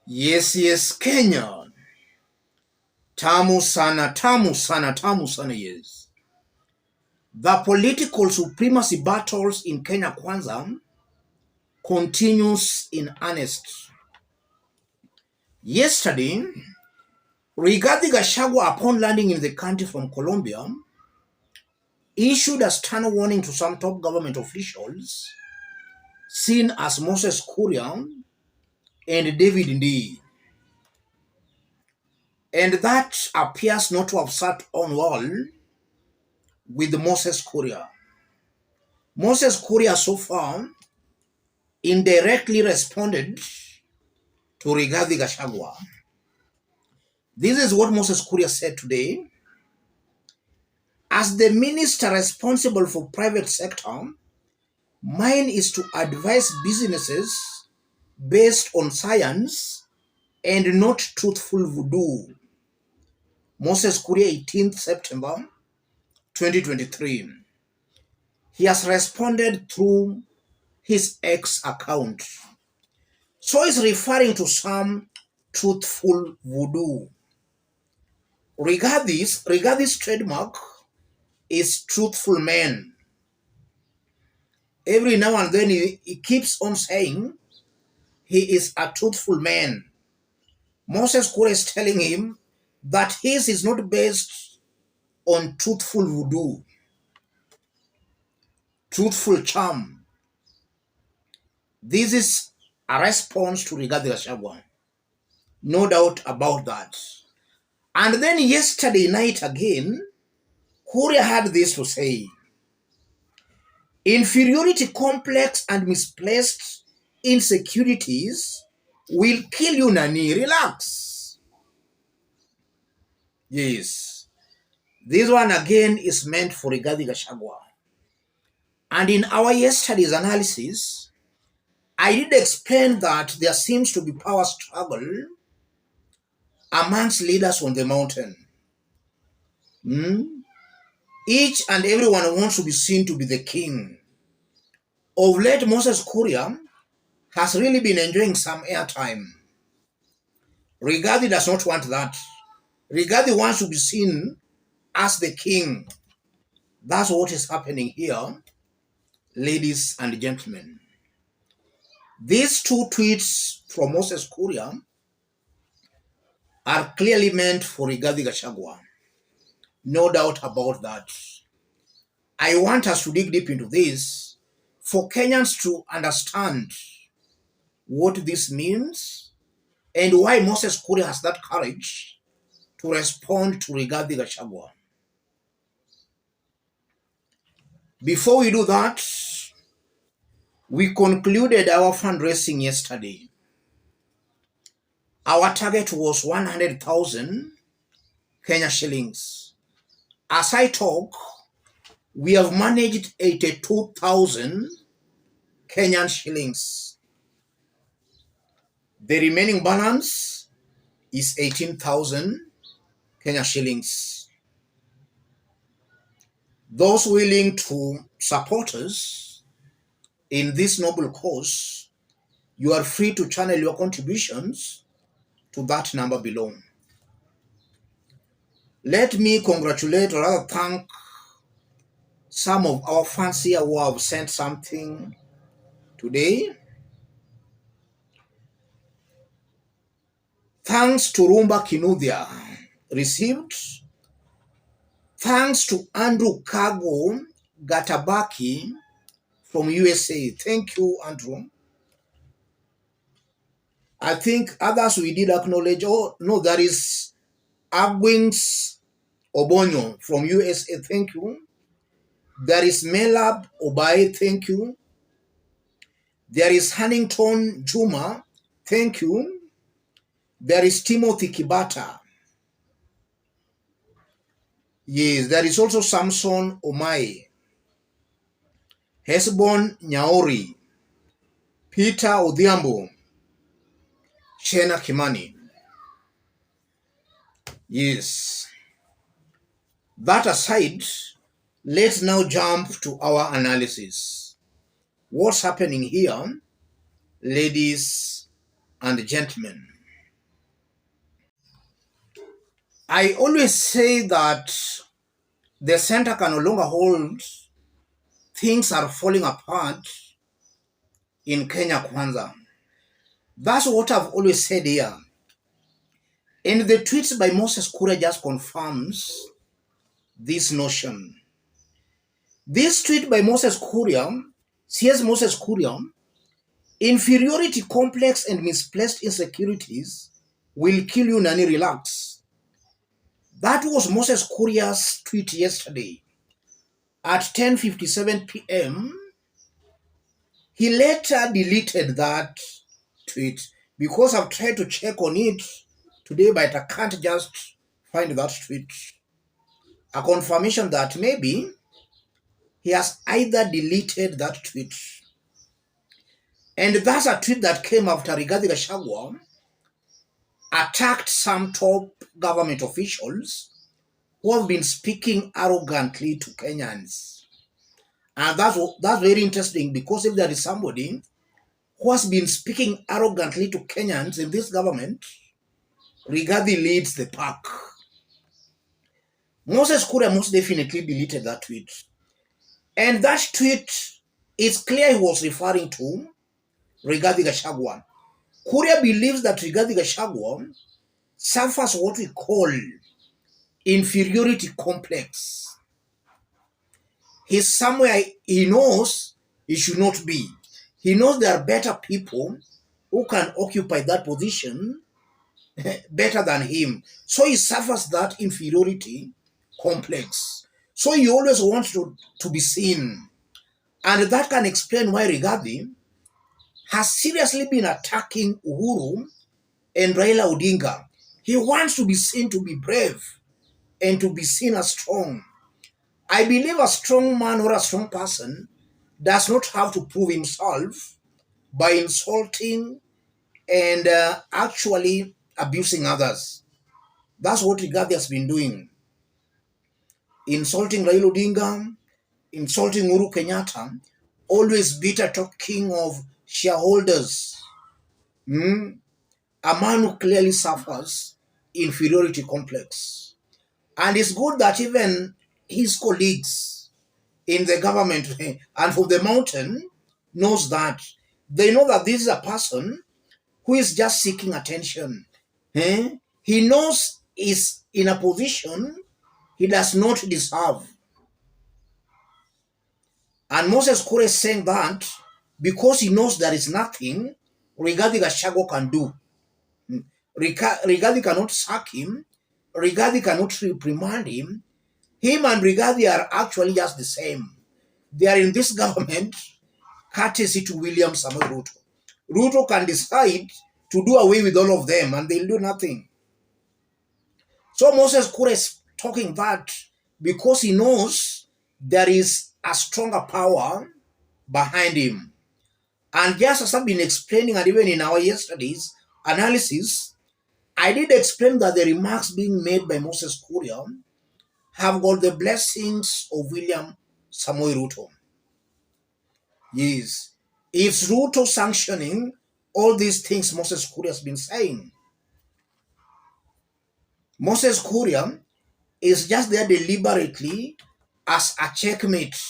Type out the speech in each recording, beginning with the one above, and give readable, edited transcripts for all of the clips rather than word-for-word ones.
Yes, Kenya. Tamu sana, tamu sana, tamu sana, yes. The political supremacy battles in Kenya Kwanza continues in earnest. Yesterday, Rigathi Gachagua, upon landing in the country from Colombia, issued a stern warning to some top government officials, seen as Moses Kuria and David Ndii. And that appears not to have sat on well with Moses Kuria. Moses Kuria so far indirectly responded to Rigathi Gachagua. This is what Moses Kuria said today. As the minister responsible for private sector, mine is to advise businesses based on science and not truthful voodoo. Moses Kuria, 18th September 2023. He has responded through his X account. So he's referring to some truthful voodoo. Rigathi's trademark is truthful man. Every now and then he keeps on saying he is a truthful man. Moses Kure is telling him that his is not based on truthful voodoo, truthful charm. This is a response to Rigathi Gachagua. No doubt about that. And then yesterday night again, Kuria had this to say. Inferiority complex and misplaced insecurities will kill you, Nani. Relax. Yes. This one again is meant for Rigathi Gachagua. And in our yesterday's analysis, I did explain that there seems to be power struggle amongst leaders on the mountain. Each and everyone wants to be seen to be the king. Of late, Moses Kuria has really been enjoying some airtime. Rigathi does not want that. Rigathi wants to be seen as the king. That's what is happening here, ladies and gentlemen. These two tweets from Moses Kuria are clearly meant for Rigathi Gachagua. No doubt about that. I want us to dig deep into this for Kenyans to understand what this means and why Moses Kuria has that courage to respond to Rigathi Gachagua. Before we do that, we concluded our fundraising yesterday. Our target was 100,000 Kenya shillings. As I talk, we have managed 82,000 Kenyan shillings. The remaining balance is 18,000 Kenya shillings. Those willing to support us in this noble cause, you are free to channel your contributions to that number below. Let me congratulate or rather thank some of our fans here who have sent something today. Thanks to Rumba Kinuthia, received. Thanks to Andrew Kago Gatabaki from USA. Thank you, Andrew. I think others we did acknowledge. Oh, no, there is Agwings Obonyo from USA. Thank you. There is Melab Obai. Thank you. There is Hannington Juma. Thank you. There is Timothy Kibata. Yes, there is also Samson Omai, Hesbon Nyaori, Peter Odhiambo, Shena Kimani. Yes. That aside, let's now jump to our analysis. What's happening here, ladies and gentlemen? I always say that the center can no longer hold, things are falling apart in Kenya Kwanza. That's what I've always said here. And the tweets by Moses Kuria just confirms this notion. This tweet by Moses Kuria says Moses Kuria, inferiority complex and misplaced insecurities will kill you, Nani, relax. That was Moses Kuria's tweet yesterday at 10:57 p.m. He later deleted that tweet because I've tried to check on it today, but I can't just find that tweet. A confirmation that maybe he has either deleted that tweet. And that's a tweet that came after Rigathi Gachagua attacked some top government officials who have been speaking arrogantly to Kenyans. And that's very interesting, because if there is somebody who has been speaking arrogantly to Kenyans in this government, Rigathi leads the pack. Moses Kuria most definitely deleted that tweet. And that tweet, it's clear he was referring to Rigathi Gachagua. Kuria believes that Rigathi Gachagua suffers what we call inferiority complex. He's somewhere he knows he should not be. He knows there are better people who can occupy that position better than him. So he suffers that inferiority complex. So he always wants to be seen. And that can explain why Rigathi has seriously been attacking Uhuru and Raila Odinga. He wants to be seen to be brave and to be seen as strong. I believe a strong man or a strong person does not have to prove himself by insulting and actually abusing others. That's what Rigathi has been doing. Insulting Raila Odinga, insulting Uhuru Kenyatta, always bitter talking of shareholders. A man who clearly suffers inferiority complex. And it's good that even his colleagues in the government and from the mountain knows that. They know that this is a person who is just seeking attention. He knows he's in a position he does not deserve. And Moses Kure is saying that because he knows there is nothing Rigathi Gachagua can do. Rigathi cannot sack him. Rigathi cannot reprimand him. Him and Rigathi are actually just the same. They are in this government courtesy to William Samoei Ruto. Ruto can decide to do away with all of them and they'll do nothing. So Moses Kure is talking that because he knows there is a stronger power behind him. And just as I've been explaining, and even in our yesterday's analysis, I did explain that the remarks being made by Moses Kuria have got the blessings of William Samoei Ruto. Yes, it's Ruto sanctioning all these things Moses Kuria has been saying. Moses Kuria is just there deliberately as a checkmate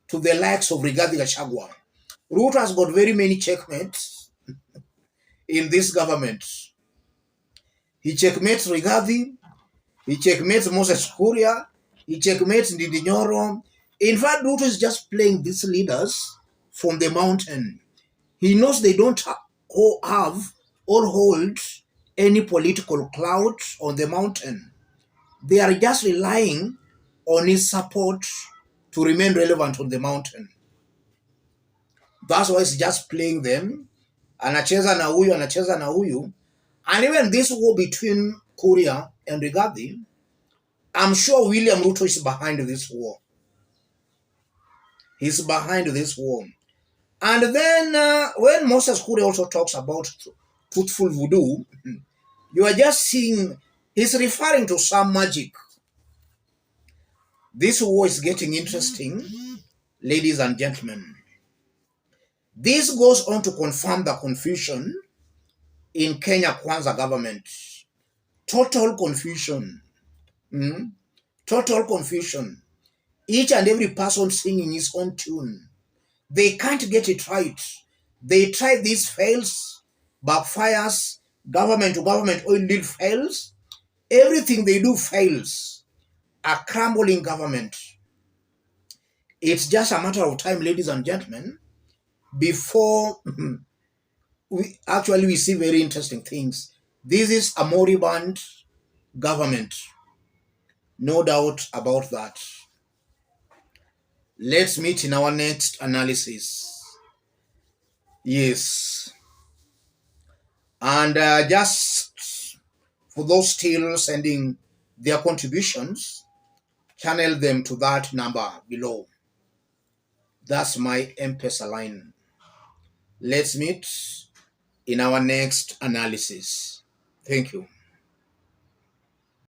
to the likes of Rigathi Gachagua. Ruto has got very many checkmates in this government. He checkmates Rigathi, he checkmates Moses Kuria, he checkmates Ndindi Nyoro. In fact, Ruto is just playing these leaders from the mountain. He knows they don't have or hold any political clout on the mountain. They are just relying on his support to remain relevant on the mountain. That's why he's just playing them. Anacheza na huyu, anacheza na huyu. And even this war between Kuria and Rigathi, I'm sure William Ruto is behind this war. He's behind this war. And then when Moses Kuria also talks about truthful voodoo, you are just seeing, he's referring to some magic. This war is getting interesting, ladies and gentlemen. This goes on to confirm the confusion in Kenya Kwanza government. Total confusion. Mm? Total confusion. Each and every person singing his own tune. They can't get it right. They try this, fails, backfires, government to government oil deal fails. Everything they do fails. A crumbling government. It's just a matter of time, ladies and gentlemen, before we see very interesting things. This is a moribund government. No doubt about that. Let's meet in our next analysis. Yes. And just for those still sending their contributions, channel them to that number below. That's my M-Pesa line. Let's meet in our next analysis. Thank you.